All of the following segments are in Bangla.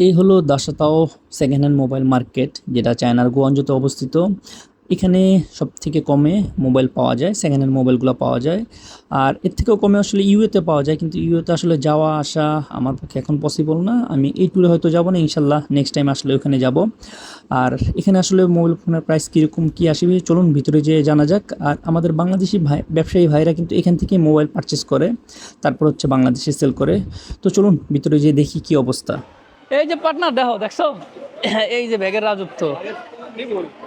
এই হলো দাসাতাও সেকেন্ড হ্যান্ড মোবাইল মার্কেট, যেটা চায়নার গুয়াংজুতে অবস্থিত। এখানে সব থেকে কমে মোবাইল পাওয়া যায়, সেকেন্ড হ্যান্ড মোবাইলগুলো পাওয়া যায়। আর এর থেকেও কমে আসলে ইউএতে পাওয়া যায়, কিন্তু ইউএতে আসলে যাওয়া আসা আমার পক্ষে এখন পসিবল না। আমি এই ট্যুরে হয়তো যাবো না, ইনশাল্লাহ নেক্সট টাইম আসলে ওখানে যাব। আর এখানে আসলে মোবাইল ফোনের প্রাইস কীরকম কী আসবে, চলুন ভিতরে যেয়ে জানা যাক। আর আমাদের বাংলাদেশি ব্যবসায়ী ভাইরা কিন্তু এখান থেকে মোবাইল পারচেস করে, তারপর হচ্ছে বাংলাদেশে সেল করে। তো চলুন ভিতরে যেয়ে দেখি কী অবস্থা। এই যে পার্টনার দেখো, দেখছো এই যে ব্যাগের রাজত্ব।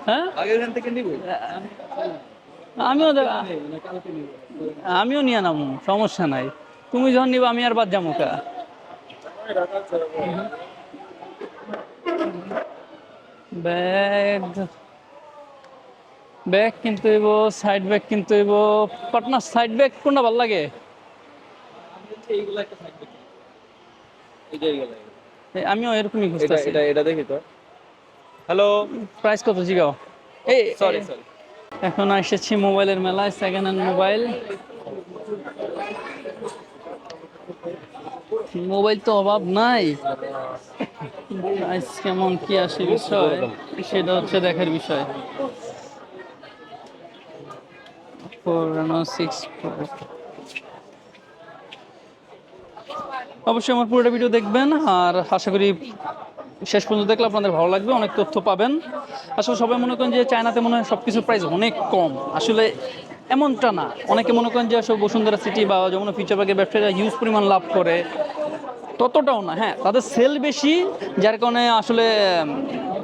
হ্যাঁ, আমিও আমিও নিয়ে নাম, সমস্যা নাই। তুমি যখন নিবা আমি আর বাদ যাবো কা। ব্যাগ ব্যাগ কিনতে হইব, সাইড ব্যাগ কিনতে হইব। পার্টনার সাইড ব্যাগ কোনটা ভালো লাগে? আমিও এরকমই খুঁজতেছি। এটা দেখি তো। হ্যালো, প্রাইস কত জিগাও? এই সরি সরি। এখন এসেছি মোবাইলের মেলায়, সেকেন্ড হ্যান্ড মোবাইল। মোবাইল তো অভাব নাই, প্রাইস কেমন কি আসে বিষয় সেটা হচ্ছে দেখার বিষয়। 4 অবশ্যই আমার পুরোটা ভিডিও দেখবেন, আর আশা করি শেষ পর্যন্ত দেখলে আপনাদের ভালো লাগবে, অনেক তথ্য পাবেন। আসলে সবাই মনে করেন যে চায়নাতে মনে হয় সব কিছুর প্রাইস অনেক কম, আসলে এমনটা না। অনেকে মনে করেন যে আসলে বসুন্ধরা সিটি বা যেমন ফিউচার পার্কের ব্যবসায়ীরা হিউজ পরিমাণ লাভ করে, ততটাও না। হ্যাঁ, তাদের সেল বেশি, যার কারণে আসলে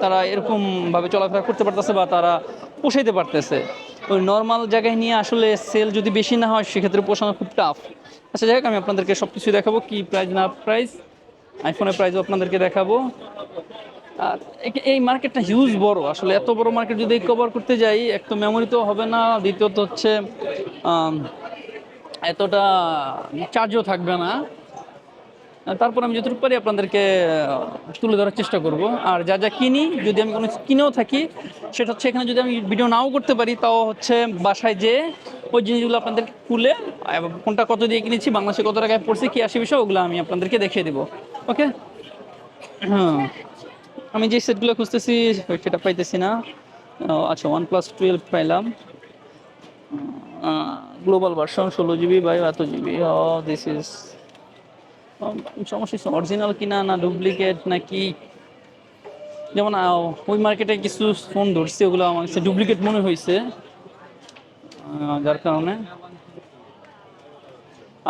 তারা এরকমভাবে চলাফেরা করতে পারতেছে বা তারা পোষাইতে পারতেছে। ওই নর্মাল জায়গায় নিয়ে আসলে সেল যদি বেশি না হয় সেক্ষেত্রে পোষানো খুব টাফ। আচ্ছা, যাই হোক, আমি আপনাদেরকে সব কিছুই দেখাবো, কি প্রাইস না প্রাইস, আইফোনের প্রাইসও আপনাদেরকে দেখাবো। আর এই মার্কেটটা হিউজ বড়, আসলে এত বড় মার্কেট যদি কভার করতে যাই, এক তো মেমোরি তো হবে না, দ্বিতীয়ত হচ্ছে এতটা চার্জও থাকবে না। তারপর আমি যতটুকু পারি আপনাদেরকে তুলে ধরার চেষ্টা করব। আর যা যা কিনি, যদি আমি কোনো কিনেও থাকি, সেটা হচ্ছে এখানে যদি আমি ভিডিও নাও করতে পারি, তাও হচ্ছে বাসায় যেয়ে ওই জিনিসগুলো আপনাদের খুলে কোনটা কত দিয়ে কিনেছি, বাংলাদেশে কত টাকায় পড়ছে, কী আসে বিষয়, ওগুলো আমি আপনাদেরকে দেখিয়ে দেবো। ওকে। হ্যাঁ, আমি যে সেটগুলো খুঁজতেছি সেটা পাইতেছি না। আচ্ছা, OnePlus 12 পাইলাম, গ্লোবাল ভার্সন 16 GB বাই এত জিবি। দিস ইজ সমস্যা, অরিজিনাল কিনা না ডুপ্লিকেট নাকি। যেমন ওই মার্কেটে কিছু ফোন ধরছি, ওগুলো আমার কাছে ডুপ্লিকেট মনে হয়েছে, যার কারণে।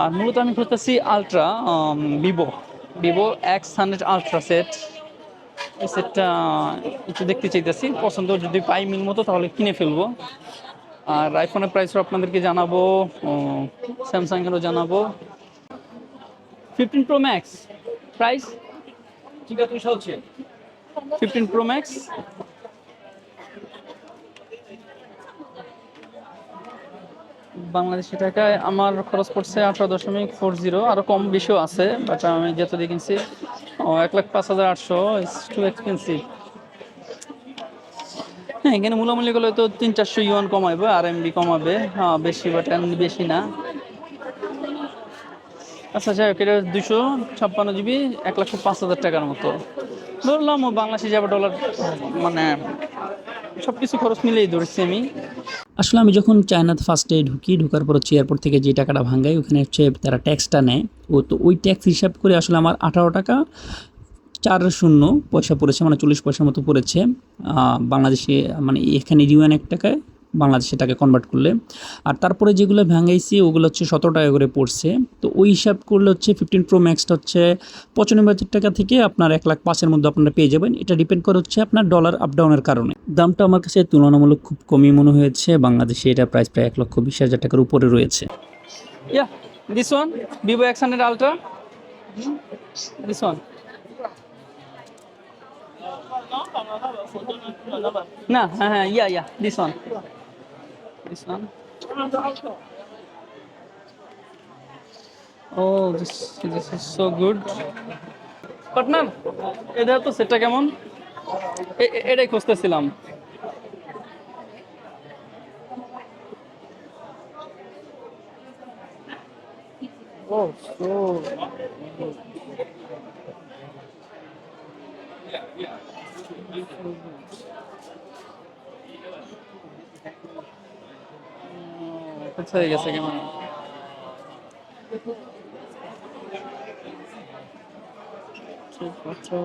আর মূলত আমি খুঁজতেছি ultra, Vivo Vivo X100 ultra set. এই সেটটা একটু দেখতে চাইতেছি, পছন্দ যদি পাই মিল মতো তাহলে কিনে ফেলবো। আর আইফোনের প্রাইসও আপনাদেরকে জানাবো, স্যামসাংয়েরও জানাবো। 15 Pro Max প্রাইস ঠিক আছে, তুই চলছে। 15 Pro Max বাংলাদেশি টাকায় আমার খরচ পড়ছে 18.40। আরও কম বেশিও আছে, বাট আমি যত দিয়ে কিনছি 1,05,800, ইটস টু এক্সপেন্সিভ। হ্যাঁ, এখানে মূলামূলি করলে তো 300-400 ইউয়ান কমাবে, RMB কমাবে, হ্যাঁ বেশি, বাট বেশি না। আচ্ছা, যাই হোক, এটা 256 GB, 1,05,000 টাকার মতো ধরলাম। ও বাংলাদেশে যাবে ডলার, মানে সব কিছু খরচ মিলেই ধরছি আমি। আসলে আমি যখন চায়নাতে ফার্স্টে ঢোকার পর হচ্ছে এয়ারপোর্ট থেকে যে টাকাটা ভাঙাই, ওখানে হচ্ছে তারা ট্যাক্সটা নেয়। তো ওই ট্যাক্স হিসাব করে আসলে আমার 18 টাকা 4 শূন্য পয়সা পড়েছে, মানে 40 পয়সার মতো পড়েছে বাংলাদেশে, মানে এখানে ইউএন 1 টাকায় বাংলাদেশে টাকা কনভার্ট করলে। আর তারপরে যেগুলো ভাঙাইছি ওগুলো হচ্ছে 17 টাকা করে পড়ছে। তো ওই হিসাব করলে হচ্ছে 15 Pro Max হচ্ছে 95,000 টাকা থেকে আপনার 1,05,000-এর মধ্যে আপনারা পেয়ে যাবেন। এটা ডিপেন্ড করে হচ্ছে আপনার ডলার আপ ডাউনের কারণে। দামটা আমার কাছে তুলনামূলক খুব কমই মনে হয়েছে, বাংলাদেশে এটা প্রাইস প্রায় 1,20,000 টাকার উপরে রয়েছে। Yeah, this one, Vivo X100 Ultra. This one. না, হ্যাঁ হ্যাঁ, yeah, this one. This one. Oh, this is so good. Partner, এটা তো সেটটা কেমন? এটাই খুঁজতেছিলাম। Oh, so কোথায় গেছে ক্যামেরা? ঠিকমতো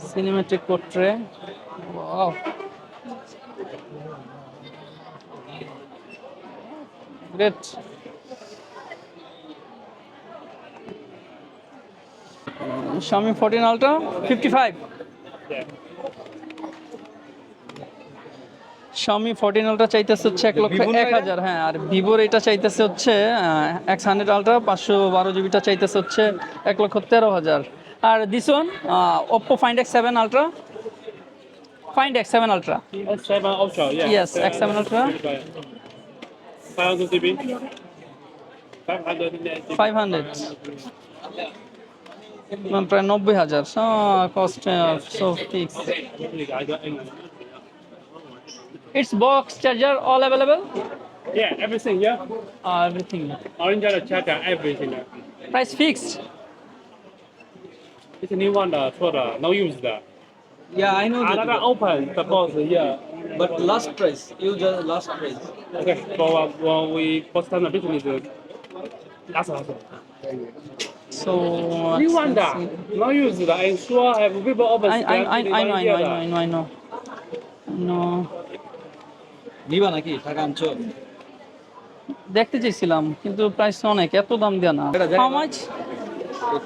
cinematic portray, wow, great. Xiaomi 14 Ultra 55, Xiaomi 14 Ultra চাইতেছে হচ্ছে 1,01,000, হ্যাঁ, আর ভিভোর এটা চাইতেছে হচ্ছে X100 Ultra 512 জিবিটা চাইতেছে হচ্ছে 1,13,000। আর this one Oppo Find X7 Ultra, Find X7 Ultra, S7 Ultra, yeah. yes, X7 Ultra 500 GB. 500 500, প্রায় 90,000, cost so fix. It's box charger all available, Yeah, everything, yeah. everything. Orange charger, everything. Price fixed. It's a new one for no use. Yeah, I know that. Another open, suppose, yeah. But last price, you just last price. Okay, for we post on the business. That's awesome. So New one, no use. I'm sure have people open. I know. No, নিবা নাকি টাকা আনছো? দেখতে চাইছিলাম কিন্তু প্রাইস অনেক, এত দাম দেয়া না। How much?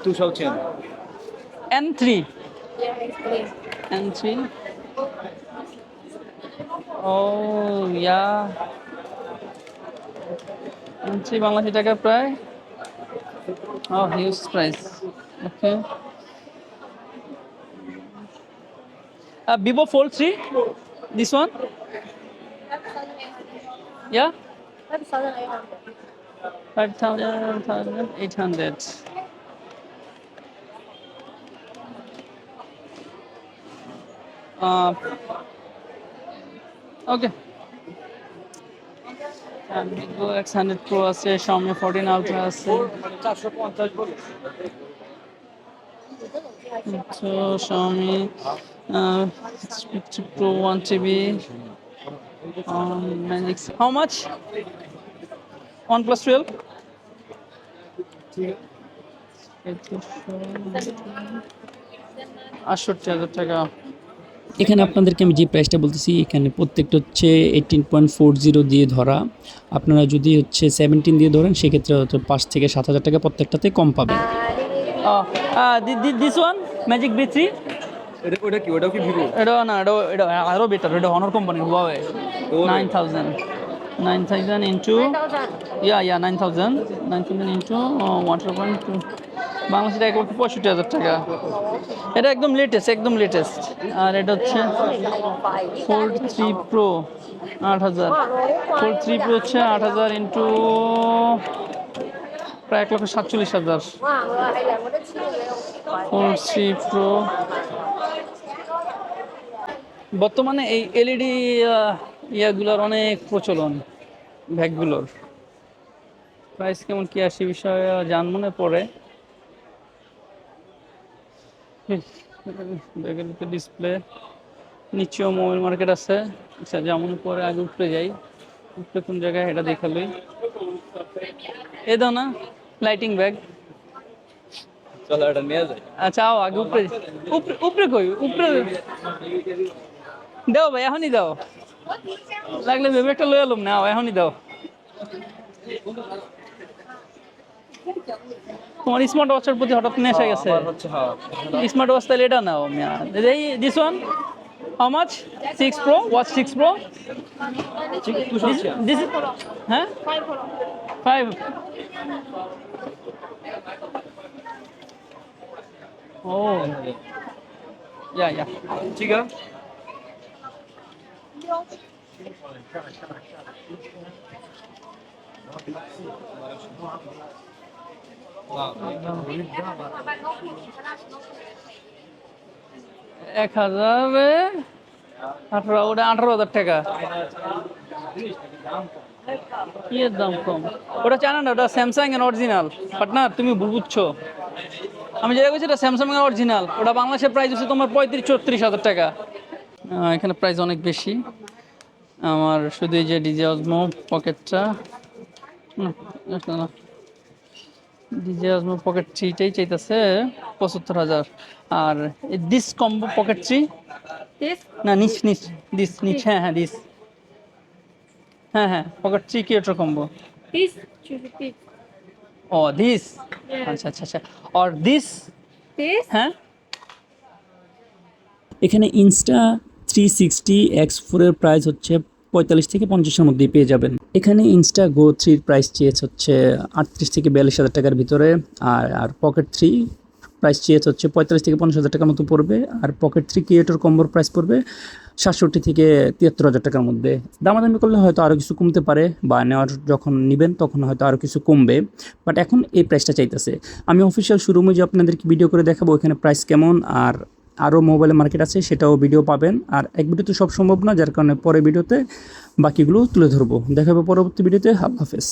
2000. N3. N3. Oh yeah. N3 Bangladeshi টাকা প্রায়, oh huge price. Okay. Vivo Fold 3. This one? Yeah. 5,800. Okay. Vivo X100 Pro আছে, Xiaomi 14 Ultra আছে। 450 বলে। So Xiaomi 50 Pro 1 TB. Magic. How much? OnePlus 12. 68,000 টাকা। এখানে আপনাদেরকে আমি যে প্রাইসটা বলতেছি, এখানে প্রত্যেকটা হচ্ছে 18.40 দিয়ে ধরা। আপনারা যদি হচ্ছে 17 দিয়ে ধরেন সেক্ষেত্রে হয়তো 5 থেকে 7,000 টাকা প্রত্যেকটাতে কম পাবেন। This one Magic B3. ওটা কি? ওটাও কি ভিভো? এটা আরো বেটার, এটা Honor কোম্পানির Huawei 9,000 into 9,000 into 1.2 বাংলাদেশে 1,65,000 টাকা। এটা একদম লেটেস্ট। আর এটা হচ্ছে Fold 3 Pro 8,000, Fold 3 Pro হচ্ছে 8,000 into প্রায় 1,47,000। Fold 3 Pro বর্তমানে এই এলইডি ইয়াগুলোর অনেক প্রচলন, ব্যাগগুলোর প্রাইস কেমন কি আসে বিষয়ে জানবো না পরে। ব্যাগের ডিসপ্লে, নিচেও মোবাইল মার্কেট আছে। আচ্ছা, যেমন পরে আগে উপরে যাই, উপরে কোন জায়গায় এটা দেখালই। এ দাও না লাইটিং ব্যাগ। চলো এটা নিয়ে যাই। আচ্ছা আও আগে উপরে উপরে কই উপরে দাও ভাই, এখনই দাও, লাগলে ভেবে একটা লয়ে এলাম না, এখনই দাও। তোমার স্মার্ট ওয়াচের প্রতি হঠাৎ নেশা গেছে। স্মার্ট ওয়াচ তাহলে এটা নাও। This one how much? 6 Pro, watch 6 Pro, this হ্যাঁ 5। ও yeah. ঠিক আছে। এক 1,018, ওটা 18,000 টাকা। কি এর দাম কম? ওটা চায়না না, ওটা স্যামসাং এর অরিজিনাল। পার্টনার তুমি ভুল বুঝছো, আমি যেটা বলছি এটা স্যামসাং এর অরিজিনাল। ওটা বাংলাদেশের প্রাইস হচ্ছে তোমার 35-34 হাজার টাকা। এখানে প্রাইস অনেক বেশি। আমার শুধু এই যে ডিজে অজমো পকেটটা, ডিজে অজমো পকেট থ্রিটাই চাইতেছে 75,000। আর this combo pocket three, This? না নিচ নিচ, নিচ, হ্যাঁ হ্যাঁ দিস, হ্যাঁ হ্যাঁ পকেট থ্রি কি ওটার কম্বো? This should be ও দিস, Yeah. আচ্ছা আচ্ছা আচ্ছা। আর দিস, this. হ্যাঁ এখানে ইনস্টা 360 X4 এর প্রাইস হচ্ছে 45 থেকে 50-এর মধ্যেই পেয়ে যাবেন। এখানে ইনস্টা গো 3 প্রাইস চেয়েছে হচ্ছে 38 থেকে 42,000 টাকার ভিতরে। আর পকেট 3 প্রাইস চেয়েছে হচ্ছে 45 থেকে 50,000 টাকার মতো পড়বে। আর পকেট 3 ক্রিয়েটর কম্বোর প্রাইস পড়বে 67 থেকে 73,000 টাকার মধ্যে। দামাদামি করলে হয়তো আরও কিছু কমতে পারে, বা নেওয়ার যখন নেবেন তখন হয়তো আরও কিছু কমবে, বাট এখন এই প্রাইসটা চাইতেছে। আমি অফিসিয়াল শোরুমে যে আপনাদেরকে ভিডিও করে দেখাবো ওখানে প্রাইস কেমন, আর আরও মোবাইলের মার্কেট আছে সেটাও ভিডিও পাবেন। আর এক ভিডিওতে সব সম্ভব না, যার কারণে পরে ভিডিওতে বাকিগুলো তুলে ধরবো। দেখা হবে পরবর্তী ভিডিওতে। আল্লাহ হাফেজ।